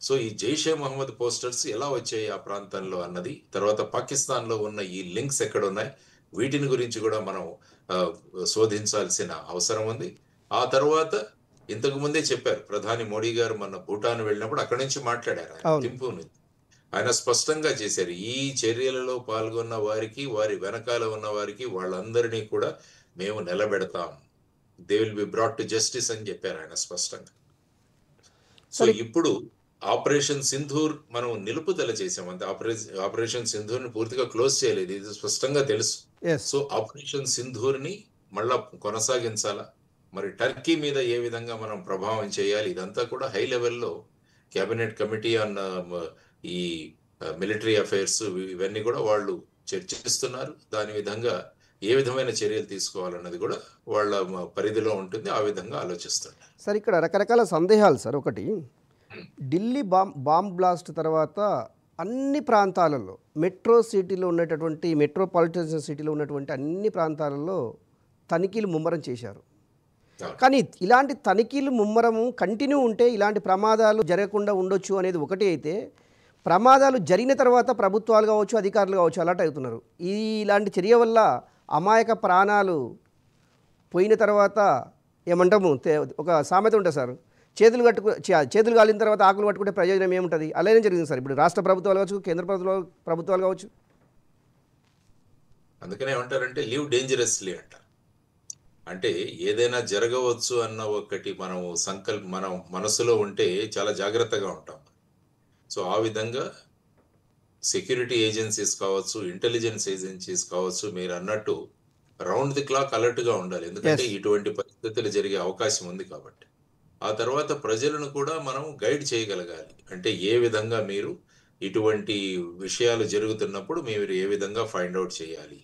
సో ఈ జైషే మహమ్మద్ పోస్టర్స్ ఎలా వచ్చాయి ఆ ప్రాంతంలో అన్నది, తర్వాత పాకిస్తాన్‌లో ఉన్న ఈ లింక్స్ ఎక్కడున్నాయి? వీటిని గురించి కూడా మనం శోధించాల్సిన అవసరం ఉంది. ఆ తర్వాత ఇంతకు ముందే చెప్పారు ప్రధాని మోడీ గారు మొన్న భూటాన్ వెళ్ళినప్పుడు అక్కడి నుంచి మాట్లాడారు ఆయన అవును. థింపూ నుంచి. ఆయన స్పష్టంగా చేశారు. ఈ చర్యలలో పాల్గొన్న వారికి, వారి వెనకాల ఉన్న వారికి వాళ్ళందరినీ కూడా మేము నిలబెడతాం. They will be brought to justice అని చెప్పారు ఆయన స్పష్టంగా. సో సరే. ఇప్పుడు ఆపరేషన్ సింధూర్ మనం నిలుపుదల చేసాం. అంతే. ఆపరేషన్ సింధూర్‌ని పూర్తిగా క్లోజ్ చేయలేదు. ఇది స్పష్టంగా తెలుసు. యెస్. సో ఆపరేషన్ సింధూర్‌ని మళ్ళా కొనసాగించాలా? మరి టర్కీ మీద ఏ విధంగా మనం ప్రభావం చేయాలి? ఇదంతా కూడా హై లెవెల్‌లో క్యాబినెట్ కమిటీ ఆన్ ఈ మిలిటరీ అఫైర్స్ ఇవన్నీ కూడా వాళ్ళు చర్చిస్తున్నారు. దాని విధంగా ఏ విధమైన చర్యలు తీసుకోవాలన్నది కూడా వాళ్ళ పరిధిలో ఉంటుంది. ఆ విధంగా ఆలోచిస్తున్నారు. సార్, ఇక్కడ రకరకాల సందేహాలు సార్. ఒకటి, ఢిల్లీ బాంబ్ బ్లాస్ట్ తర్వాత అన్ని ప్రాంతాలలో, మెట్రోపాలిటన్ సిటీలో ఉన్నటువంటి అన్ని ప్రాంతాలలో తనిఖీలు ముమ్మరం చేశారు. కానీ ఇలాంటి తనిఖీలు ముమ్మరము కంటిన్యూ ఉంటే ఇలాంటి ప్రమాదాలు జరగకుండా ఉండొచ్చు అనేది ఒకటి అయితే, ప్రమాదాలు జరిగిన తర్వాత ప్రభుత్వాలు కావచ్చు, అధికారులు కావచ్చు అలర్ట్ అవుతున్నారు. ఇలాంటి చర్య వల్ల అమాయక ప్రాణాలు పోయిన తర్వాత ఏమంటాము, ఒక సామెత ఉంటుంది సార్, చేతులు కాలిన తర్వాత ఆకులు పట్టుకుంటే ప్రయోజనం ఏముంటుంది? అలానే జరిగింది సార్. ఇప్పుడు రాష్ట్ర ప్రభుత్వాలు కావచ్చు, కేంద్ర ప్రభుత్వాలు కావచ్చు. అందుకనే ఏమంటారంటే లివ్ డేంజరస్లీ అంటారు. అంటే ఏదైనా జరగవచ్చు అన్న ఒకటి మనం మనసులో ఉంటే చాలా జాగ్రత్తగా ఉంటాం. సో ఆ విధంగా సెక్యూరిటీ ఏజెన్సీస్ కావచ్చు, ఇంటెలిజెన్స్ ఏజెన్సీస్ కావచ్చు, మీరు అన్నట్టు రౌండ్ ది క్లాక్ అలర్ట్గా ఉండాలి. ఎందుకంటే ఇటువంటి పరిస్థితులు జరిగే అవకాశం ఉంది కాబట్టి. ఆ తర్వాత ప్రజలను కూడా మనం గైడ్ చేయగలగాలి. అంటే ఏ విధంగా మీరు ఇటువంటి విషయాలు జరుగుతున్నప్పుడు మీరు ఏ విధంగా ఫైండ్ అవుట్ చేయాలి.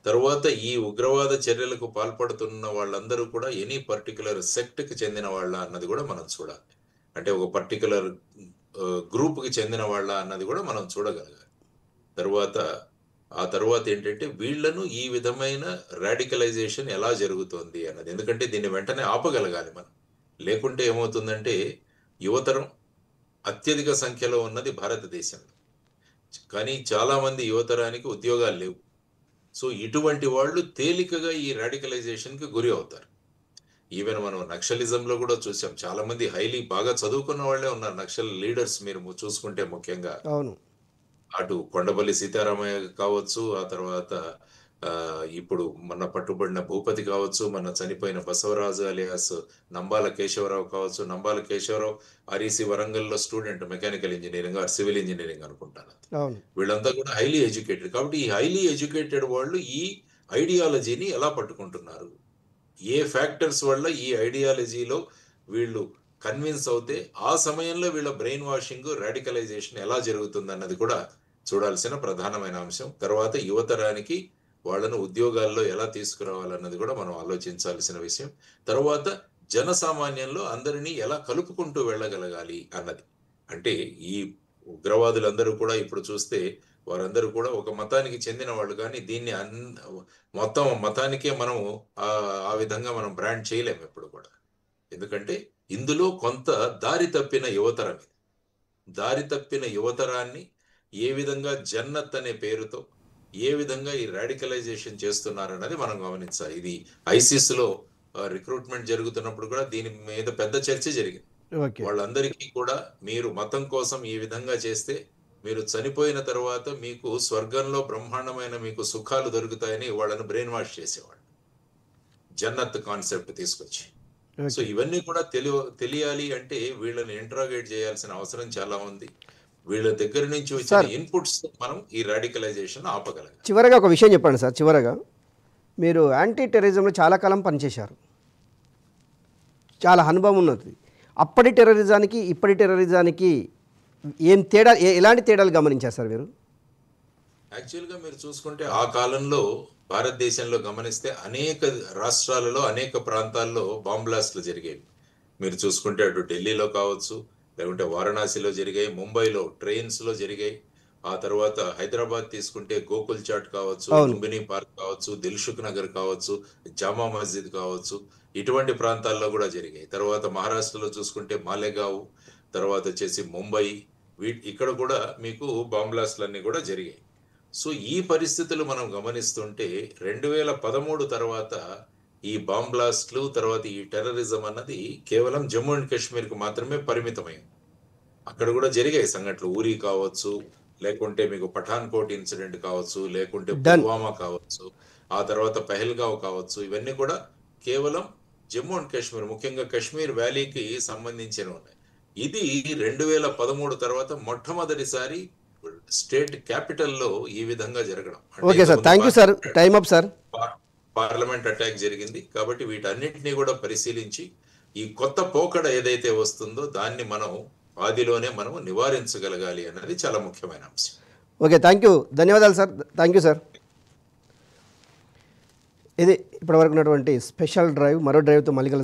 తరువాత ఈ ఉగ్రవాద చర్యలకు పాల్పడుతున్న వాళ్ళందరూ కూడా ఎనీ పర్టికులర్ సెక్ట్‌కి చెందిన వాళ్ళ అన్నది కూడా మనం చూడాలి. అంటే ఒక పర్టికులర్ గ్రూప్‌కి చెందిన వాళ్ళ అన్నది కూడా మనం చూడగలగాలి. ఆ తర్వాత ఏంటంటే వీళ్ళను ఈ విధమైన రాడికలైజేషన్ ఎలా జరుగుతోంది అన్నది. ఎందుకంటే దీన్ని వెంటనే ఆపగలగాలి మనం. లేకుంటే ఏమవుతుందంటే యువతరం అత్యధిక సంఖ్యలో ఉన్నది భారతదేశంలో. కానీ చాలా మంది యువతరానికి ఉద్యోగాలు లేవు. సో ఇటువంటి వాళ్ళు తేలికగా ఈ రాడికలైజేషన్‌కి గురి అవుతారు. ఈవెన్ మనం నక్సలిజంలో కూడా చూసాం. చాలా మంది బాగా చదువుకున్న వాళ్ళే ఉన్నారు నక్సల్ లీడర్స్ మీరు చూసుకుంటే ముఖ్యంగా. అవును. అటు కొండపల్లి సీతారామయ్య కావచ్చు, ఆ తర్వాత ఇప్పుడు మొన్న పట్టుబడిన భూపతి కావచ్చు, మొన్న చనిపోయిన బసవరాజు అలియాస్ నంబాల కేశవరావు కావచ్చు. నంబాల కేశవరావు ఆర్ఈసీ వరంగల్‌లో student mechanical engineering or civil engineering అనుకుంటాను. అవును. వీళ్ళంతా కూడా హైలీ ఎడ్యుకేటెడ్. కాబట్టి ఈ హైలీ ఎడ్యుకేటెడ్ వాళ్ళు ఈ ఐడియాలజీని ఎలా పట్టుకుంటున్నారు? ఏ ఫ్యాక్టర్స్ వల్ల ఈ ఐడియాలజీలో వీళ్ళు కన్విన్స్ అవుతే ఆ సమయంలో వీళ్ళ బ్రెయిన్ వాషింగ్, రాడికలైజేషన్ ఎలా జరుగుతుందన్నది కూడా చూడాల్సిన ప్రధానమైన అంశం. తర్వాత యువతరానికి వాళ్ళను ఉద్యోగాల్లో ఎలా తీసుకురావాలన్నది కూడా మనం ఆలోచించాల్సిన విషయం. తర్వాత జనసామాన్యంలో అందరినీ ఎలా కలుపుకుంటూ వెళ్ళగలగాలి అన్నది. అంటే ఈ ఉగ్రవాదులందరూ కూడా ఇప్పుడు చూస్తే వారందరూ కూడా ఒక మతానికి చెందిన వాళ్ళు. కానీ దీన్ని మొత్తం మతానికే మనం ఆ విధంగా మనం బ్రాండ్ చేయలేము ఎప్పుడు కూడా. ఎందుకంటే ఇందులో కొంత దారి తప్పిన యువతరం దారి తప్పిన యువతరాన్ని ఏ విధంగా జన్నత్ అనే పేరుతో ఏ విధంగా ఈ రాడికలైజేషన్ చేస్తున్నారన్నది మనం గమనించాలి. ఇది ఐసిస్ లో రిక్రూట్మెంట్ జరుగుతున్నప్పుడు కూడా దీని మీద పెద్ద చర్చ జరిగింది. ఓకే. వాళ్ళందరికీ కూడా మీరు మతం కోసం ఈ విధంగా చేస్తే మీరు చనిపోయిన తర్వాత మీకు స్వర్గంలో బ్రహ్మాండమైన మీకు సుఖాలు దొరుకుతాయని వాళ్ళని బ్రెయిన్ వాష్ చేసేవాళ్ళు, జన్నత్ కాన్సెప్ట్ తీసుకొచ్చి. So okay. ఇవన్నీ కూడా తెలియాలి అంటే వీళ్ళని ఇంట్రాగేట్ చేయాల్సిన అవసరం చాలా ఉంది. వీళ్ళ దగ్గర నుంచి వచ్చిన సార్ ఇన్పుట్స్ మనం ఈ రాడికలైజేషన్ ఆపగలం. చివరగా ఒక విషయం చెప్పండి సార్. చివరగా మీరు యాంటీ టెర్రరిజంలో చాలా కాలం పనిచేశారు, చాలా అనుభవం ఉన్నది. అప్పటి టెర్రరిజానికి ఇప్పటి టెర్రరిజానికి ఏం తేడా, ఎలాంటి తేడాలు గమనించారు సార్ మీరు? యాక్చువల్గా మీరు చూసుకుంటే ఆ కాలంలో భారతదేశంలో గమనిస్తే అనేక రాష్ట్రాలలో అనేక ప్రాంతాల్లో బాంబ్ బ్లాస్ట్లు జరిగేవి. మీరు చూసుకుంటే అటు ఢిల్లీలో కావచ్చు, లేకుంటే వారణాసిలో జరిగాయి, ముంబైలో ట్రైన్స్ లో జరిగాయి. ఆ తర్వాత హైదరాబాద్ తీసుకుంటే గోకుల్ చాట్ కావచ్చు, లుంబిని పార్క్ కావచ్చు, దిల్సుఖ్ నగర్ కావచ్చు, జామా మస్జిద్ కావచ్చు, ఇటువంటి ప్రాంతాల్లో కూడా జరిగాయి. తర్వాత మహారాష్ట్రలో చూసుకుంటే మాలేగావ్, తర్వాత వచ్చేసి ముంబై, ఇక్కడ కూడా మీకు బాంబ్ బ్లాస్ట్లన్నీ కూడా జరిగాయి. సో ఈ పరిస్థితులు మనం గమనిస్తుంటే 2013 తర్వాత ఈ బాంబ్ బ్లాస్ట్లు, తర్వాత ఈ టెర్రరిజం అన్నది కేవలం జమ్మూ అండ్ కాశ్మీర్కి మాత్రమే పరిమితమైంది. అక్కడ కూడా జరిగాయి సంఘటనలు, ఊరి కావచ్చు, లేకుంటే మీకు పఠాన్కోట్ ఇన్సిడెంట్ కావచ్చు, లేకుంటే పుల్వామా కావచ్చు, ఆ తర్వాత పెహల్గావ్ కావచ్చు. ఇవన్నీ కూడా కేవలం జమ్మూ అండ్ కాశ్మీర్, ముఖ్యంగా కాశ్మీర్ వ్యాలీకి సంబంధించినవి ఉన్నాయి. ఇది 2013 తర్వాత మొట్టమొదటిసారి స్టేట్ క్యాపిటల్లో ఈ విధంగా జరగడం. Okay sir, thank you sir, time up sir. Parliament attack జరిగింది కాబట్టి వీటన్నిటినీ కూడా పరిశీలించి ఈ కొత్త పోకడ ఏదైతే వస్తుందో దాన్ని మనం ఆదిలోనే మనం నివారించగలగాలి అన్నది చాలా ముఖ్యమైన అంశం. ఓకే, థ్యాంక్ యూ, ధన్యవాదాలు సార్. Thank you sir. ఇది ఇప్పటివరకు ఉన్నటువంటి స్పెషల్ డ్రైవ్. మరో డ్రైవ్తో మళ్ళీ కలుద్దాం.